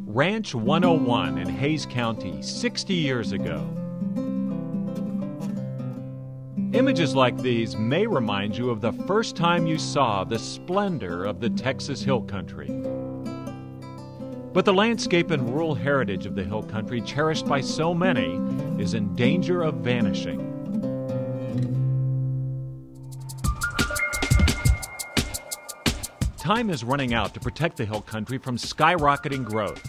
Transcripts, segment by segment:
Ranch 101 in Hays County, 60 years ago. Images like these may remind you of the first time you saw the splendor of the Texas Hill Country. But the landscape and rural heritage of the Hill Country, cherished by so many, is in danger of vanishing. Time is running out to protect the Hill Country from skyrocketing growth.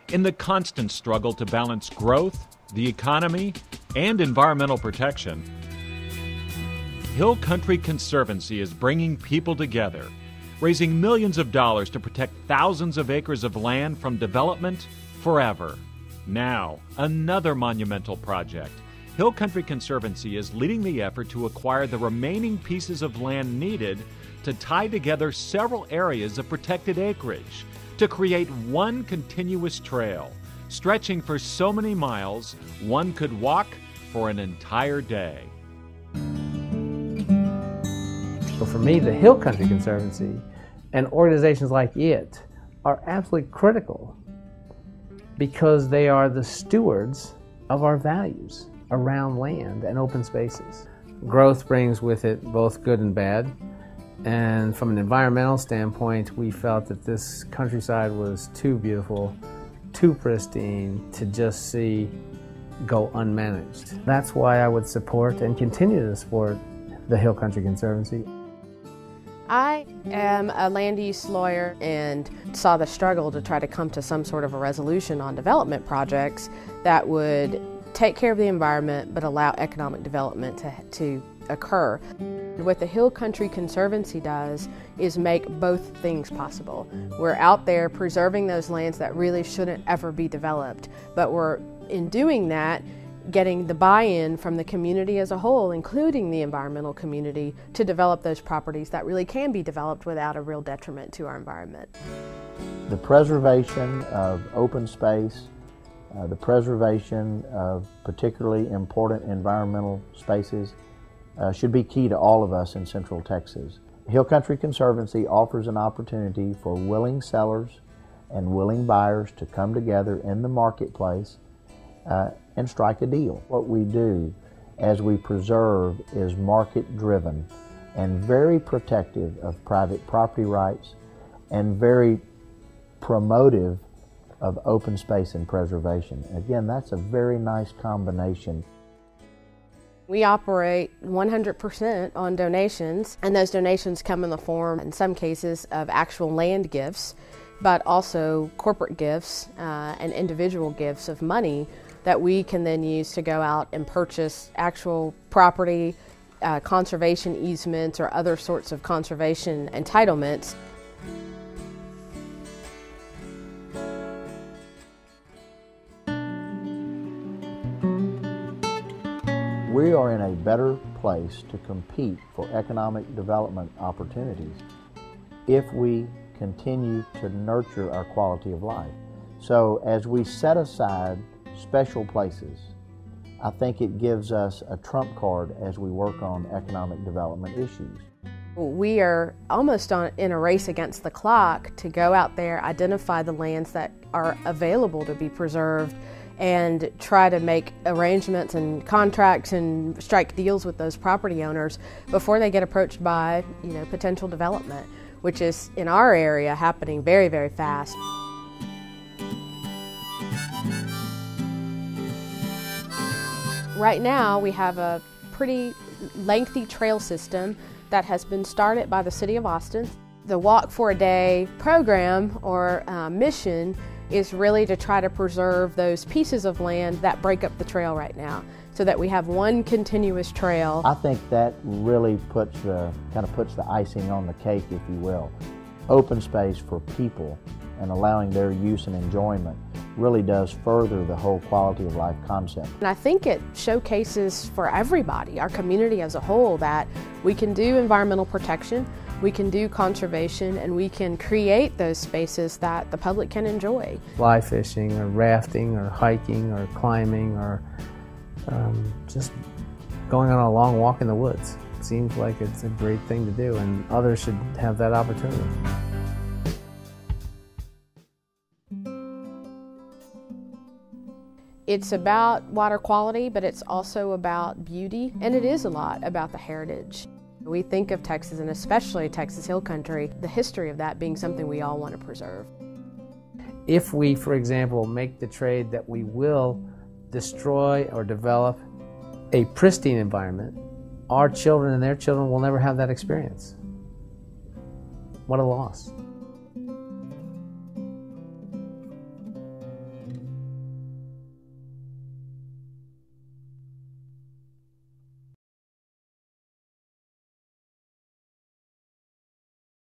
In the constant struggle to balance growth, the economy, and environmental protection, Hill Country Conservancy is bringing people together, raising millions of dollars to protect thousands of acres of land from development forever. Now, another monumental project. Hill Country Conservancy is leading the effort to acquire the remaining pieces of land needed to tie together several areas of protected acreage to create one continuous trail, stretching for so many miles one could walk for an entire day. So for me, the Hill Country Conservancy and organizations like it are absolutely critical because they are the stewards of our values around land and open spaces. Growth brings with it both good and bad. And from an environmental standpoint, we felt that this countryside was too beautiful, too pristine to just see go unmanaged. That's why I would support and continue to support the Hill Country Conservancy. I am a land use lawyer and saw the struggle to try to come to some sort of a resolution on development projects that would take care of the environment but allow economic development to occur. What the Hill Country Conservancy does is make both things possible. We're out there preserving those lands that really shouldn't ever be developed, but we're, in doing that, getting the buy-in from the community as a whole, including the environmental community, to develop those properties that really can be developed without a real detriment to our environment. The preservation of open space, the preservation of particularly important environmental spaces should be key to all of us in Central Texas. Hill Country Conservancy offers an opportunity for willing sellers and willing buyers to come together in the marketplace and strike a deal. What we do as we preserve is market-driven and very protective of private property rights and very promotive of open space and preservation. Again, that's a very nice combination. We operate 100% on donations, and those donations come in the form, in some cases, of actual land gifts, but also corporate gifts and individual gifts of money that we can then use to go out and purchase actual property, conservation easements, or other sorts of conservation entitlements. We are in a better place to compete for economic development opportunities if we continue to nurture our quality of life. So as we set aside special places, I think it gives us a trump card as we work on economic development issues. We are almost in a race against the clock to go out there, identify the lands that are available to be preserved, and try to make arrangements and contracts and strike deals with those property owners before they get approached by, potential development, which is in our area happening very, very fast. Right now we have a pretty lengthy trail system that has been started by the City of Austin. The Walk for a Day program or mission is really to try to preserve those pieces of land that break up the trail right now, so that we have one continuous trail. I think that really puts the icing on the cake, if you will. Open space for people and allowing their use and enjoyment really does further the whole quality of life concept. And I think it showcases for everybody, our community as a whole, that we can do environmental protection, we can do conservation, and we can create those spaces that the public can enjoy. Fly fishing or rafting or hiking or climbing or just going on a long walk in the woods. seems like it's a great thing to do, and others should have that opportunity. It's about water quality, but it's also about beauty, and it is a lot about the heritage. We think of Texas, and especially Texas Hill Country, the history of that being something we all want to preserve. If we, for example, make the trade that we will destroy or develop a pristine environment, our children and their children will never have that experience. What a loss.